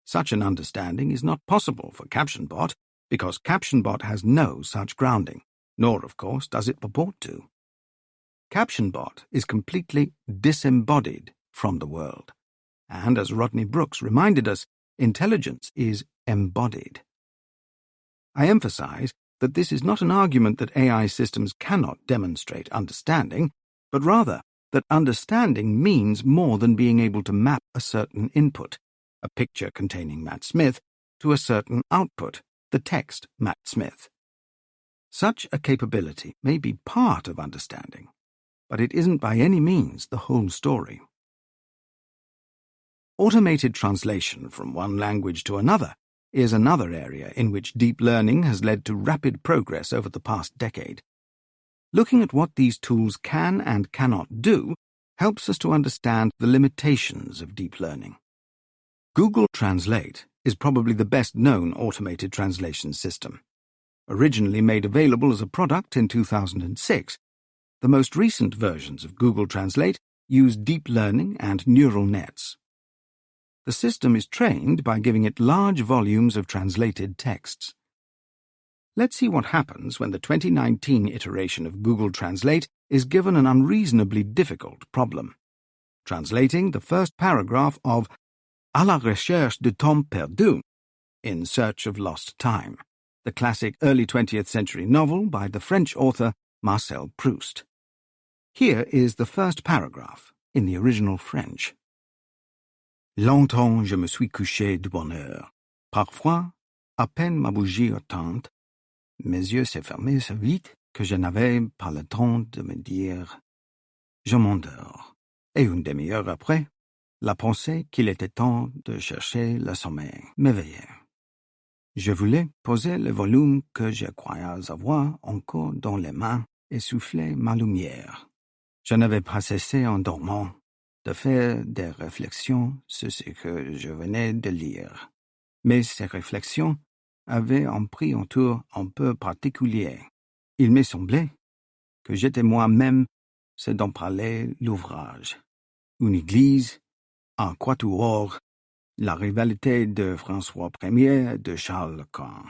Such an understanding is not possible for CaptionBot because CaptionBot has no such grounding, nor, of course, does it purport to. CaptionBot is completely disembodied from the world, and as Rodney Brooks reminded us, intelligence is embodied. I emphasize that this is not an argument that AI systems cannot demonstrate understanding, but rather that understanding means more than being able to map a certain input, a picture containing Matt Smith, to a certain output, the text Matt Smith. Such a capability may be part of understanding, but it isn't by any means the whole story. Automated translation from one language to another is another area in which deep learning has led to rapid progress over the past decade. Looking at what these tools can and cannot do helps us to understand the limitations of deep learning. Google Translate is probably the best-known automated translation system. Originally made available as a product in 2006, the most recent versions of Google Translate use deep learning and neural nets. The system is trained by giving it large volumes of translated texts. Let's see what happens when the 2019 iteration of Google Translate is given an unreasonably difficult problem. Translating the first paragraph of À la recherche de temps perdu, In Search of Lost Time, the classic early 20th century novel by the French author Marcel Proust. Here is the first paragraph in the original French. Longtemps je me suis couché de bonne heure. Parfois, à peine ma bougie éteinte, mes yeux se fermaient si vite que je n'avais pas le temps de me dire « Je m'endors ». Et une demi-heure après, la pensée qu'il était temps de chercher le sommeil m'éveillait. Je voulais poser le volume que je croyais avoir encore dans les mains et souffler ma lumière. Je n'avais pas cessé en dormant de faire des réflexions sur ce que je venais de lire. Mais ces réflexions avaient pris un tour un peu particulier. Il m'est semblé que j'étais moi-même ce dont parlait l'ouvrage. Une église, un quatuor, la rivalité de François Ier de Charles le Grand.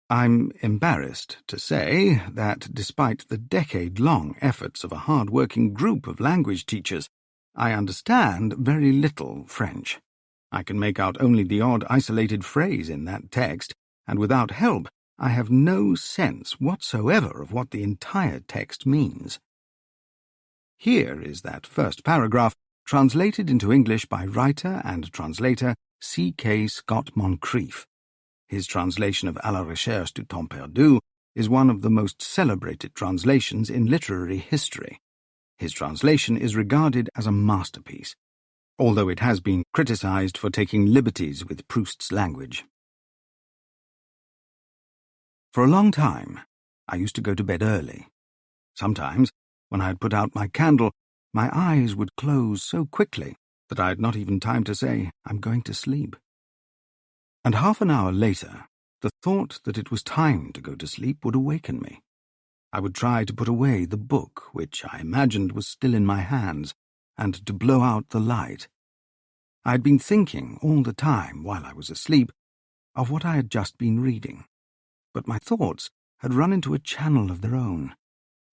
I'm embarrassed to say that despite the decade-long efforts of a hard-working group of language teachers, I understand very little French. I can make out only the odd isolated phrase in that text, and without help, I have no sense whatsoever of what the entire text means. Here is that first paragraph, translated into English by writer and translator C.K. Scott Moncrief. His translation of À la recherche du temps perdu is one of the most celebrated translations in literary history. His translation is regarded as a masterpiece, although it has been criticized for taking liberties with Proust's language. For a long time, I used to go to bed early. Sometimes, when I had put out my candle, my eyes would close so quickly that I had not even time to say, "I'm going to sleep." And half an hour later, the thought that it was time to go to sleep would awaken me. I would try to put away the book, which I imagined was still in my hands, and to blow out the light. I had been thinking all the time, while I was asleep, of what I had just been reading, but my thoughts had run into a channel of their own,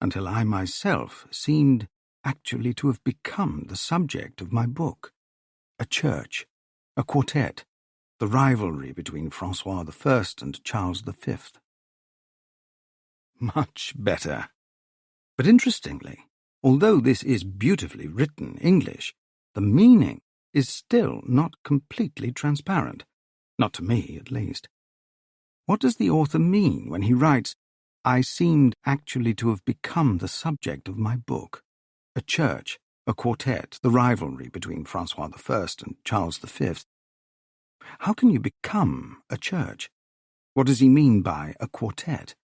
until I myself seemed actually to have become the subject of my book. A church, a quartet, the rivalry between François I and Charles V. Much better. But interestingly, although this is beautifully written English, the meaning is still not completely transparent, not to me at least. What does the author mean when he writes, "I seemed actually to have become the subject of my book"? A church, a quartet, the rivalry between François I and Charles V. How can you become a church? What does he mean by a quartet?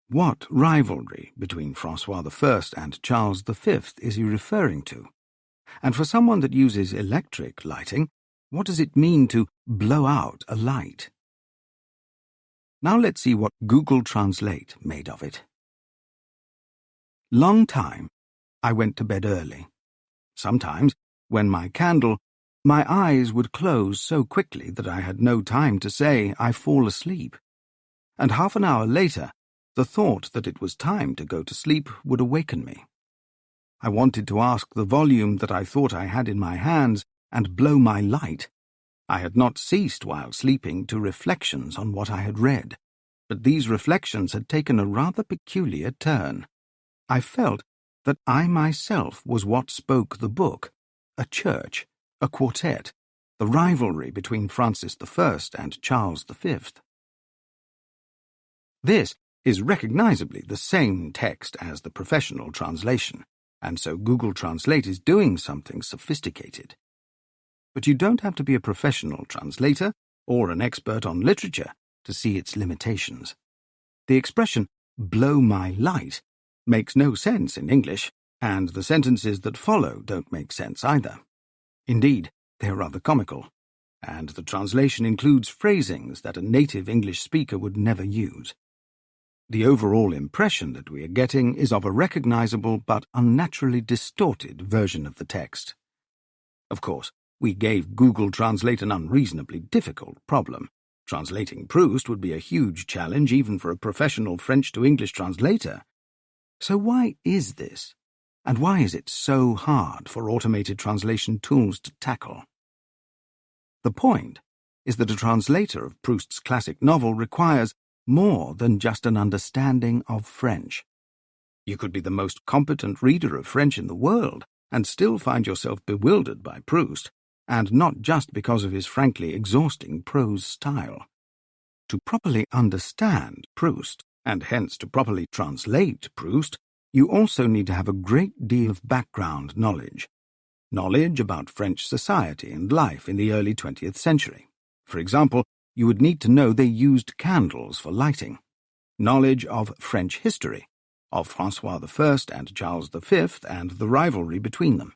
What rivalry between François I and Charles V is he referring to? And for someone that uses electric lighting, what does it mean to blow out a light? Now let's see what Google Translate made of it. Long time, I went to bed early. Sometimes, when my eyes would close so quickly that I had no time to say, "I fall asleep." And half an hour later, the thought that it was time to go to sleep would awaken me. I wanted to ask the volume that I thought I had in my hands and blow my light. I had not ceased while sleeping to reflections on what I had read, but these reflections had taken a rather peculiar turn. I felt that I myself was what spoke the book, a church, a quartet, the rivalry between Francis I and Charles V. This is recognizably the same text as the professional translation, and so Google Translate is doing something sophisticated. But you don't have to be a professional translator or an expert on literature to see its limitations. The expression, "blow my light," makes no sense in English, and the sentences that follow don't make sense either. Indeed, they're rather comical, and the translation includes phrasings that a native English speaker would never use. The overall impression that we are getting is of a recognizable but unnaturally distorted version of the text. Of course, we gave Google Translate an unreasonably difficult problem. Translating Proust would be a huge challenge even for a professional French-to-English translator. So why is this? And why is it so hard for automated translation tools to tackle? The point is that a translator of Proust's classic novel requires more than just an understanding of French. You could be the most competent reader of French in the world and still find yourself bewildered by Proust, and not just because of his frankly exhausting prose style. To properly understand Proust, and hence to properly translate Proust, you also need to have a great deal of background knowledge. Knowledge about French society and life in the early 20th century. For example, you would need to know they used candles for lighting. Knowledge of French history, of François I and Charles V and the rivalry between them,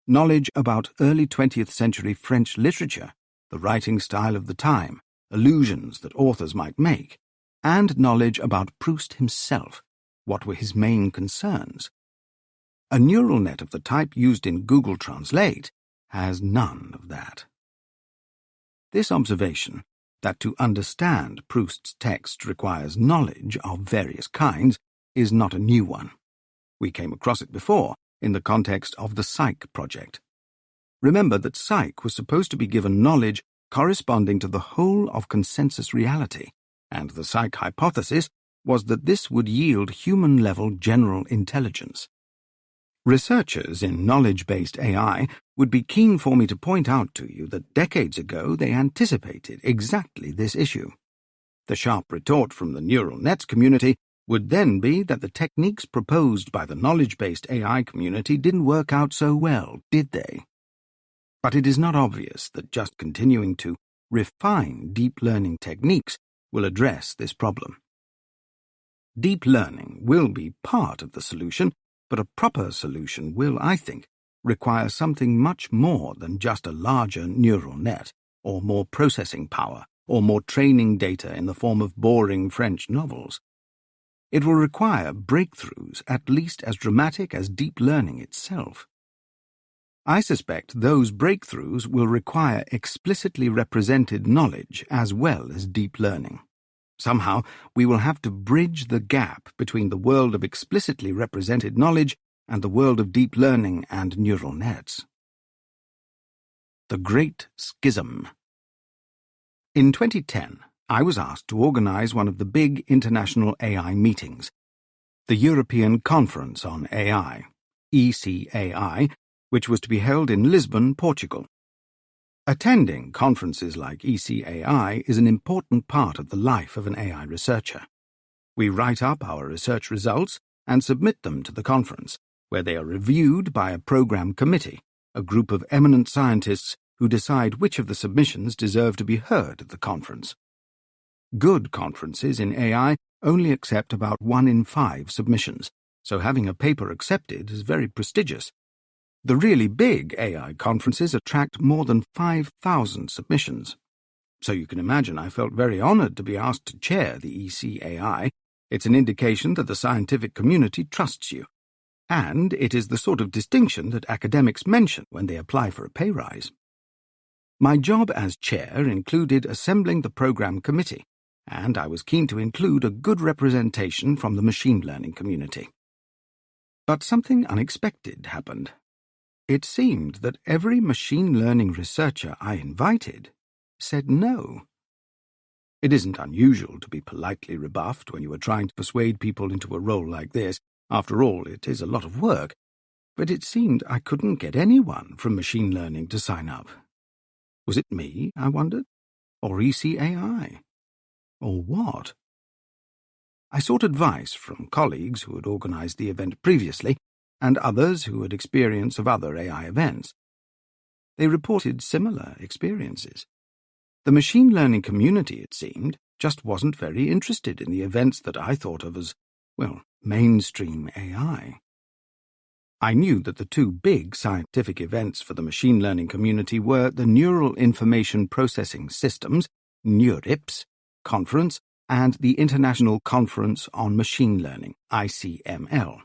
knowledge about early 20th century French literature, the writing style of the time, allusions that authors might make, and knowledge about Proust himself, what were his main concerns. A neural net of the type used in Google Translate has none of that. This observation, that to understand Proust's text requires knowledge of various kinds, is not a new one. We came across it before in the context of the Psych project. Remember that Psych was supposed to be given knowledge corresponding to the whole of consensus reality, and the Psych hypothesis was that this would yield human-level general intelligence. Researchers in knowledge-based AI would be keen for me to point out to you that decades ago they anticipated exactly this issue. The sharp retort from the neural nets community would then be that the techniques proposed by the knowledge-based AI community didn't work out so well, did they? But it is not obvious that just continuing to refine deep learning techniques will address this problem. Deep learning will be part of the solution, but a proper solution will, I think, require something much more than just a larger neural net, or more processing power, or more training data in the form of boring French novels. It will require breakthroughs at least as dramatic as deep learning itself. I suspect those breakthroughs will require explicitly represented knowledge as well as deep learning. Somehow, we will have to bridge the gap between the world of explicitly represented knowledge and the world of deep learning and neural nets. The Great Schism. In 2010, I was asked to organize one of the big international AI meetings, the European Conference on AI, ECAI, which was to be held in Lisbon, Portugal. Attending conferences like ECAI is an important part of the life of an AI researcher. We write up our research results and submit them to the conference, where they are reviewed by a program committee, a group of eminent scientists who decide which of the submissions deserve to be heard at the conference. Good conferences in AI only accept about 1 in 5 submissions, so having a paper accepted is very prestigious. The really big AI conferences attract more than 5,000 submissions. So you can imagine I felt very honored to be asked to chair the ECAI. It's an indication that the scientific community trusts you. And it is the sort of distinction that academics mention when they apply for a pay rise. My job as chair included assembling the program committee, and I was keen to include a good representation from the machine learning community. But something unexpected happened. It seemed that every machine learning researcher I invited said no. It isn't unusual to be politely rebuffed when you are trying to persuade people into a role like this. After all, it is a lot of work. But it seemed I couldn't get anyone from machine learning to sign up. Was it me, I wondered? Or ECAI? Or what? I sought advice from colleagues who had organized the event previously, and others who had experience of other AI events. They reported similar experiences. The machine learning community, it seemed, just wasn't very interested in the events that I thought of as, well, mainstream AI. I knew that the 2 big scientific events for the machine learning community were the Neural Information Processing Systems, NeurIPS, conference, and the International Conference on Machine Learning, ICML.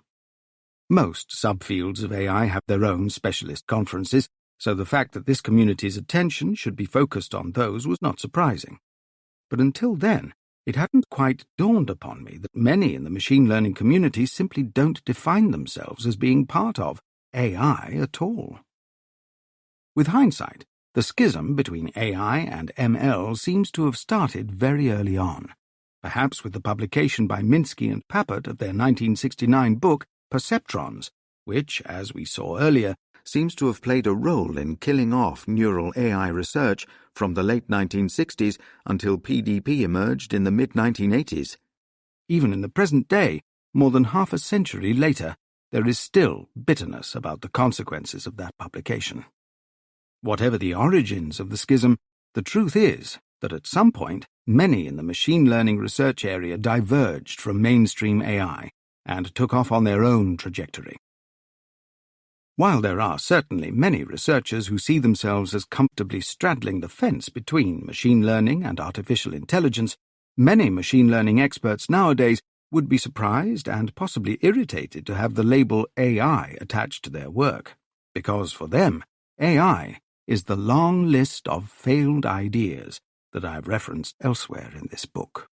Most subfields of AI have their own specialist conferences, so the fact that this community's attention should be focused on those was not surprising. But until then, it hadn't quite dawned upon me that many in the machine learning community simply don't define themselves as being part of AI at all. With hindsight, the schism between AI and ML seems to have started very early on, perhaps with the publication by Minsky and Papert of their 1969 book, Perceptrons, which, as we saw earlier, seems to have played a role in killing off neural AI research from the late 1960s until PDP emerged in the mid-1980s. Even in the present day, more than half a century later, there is still bitterness about the consequences of that publication. Whatever the origins of the schism, the truth is that at some point, many in the machine learning research area diverged from mainstream AI and took off on their own trajectory. While there are certainly many researchers who see themselves as comfortably straddling the fence between machine learning and artificial intelligence, many machine learning experts nowadays would be surprised and possibly irritated to have the label AI attached to their work, because for them, AI is the long list of failed ideas that I've referenced elsewhere in this book.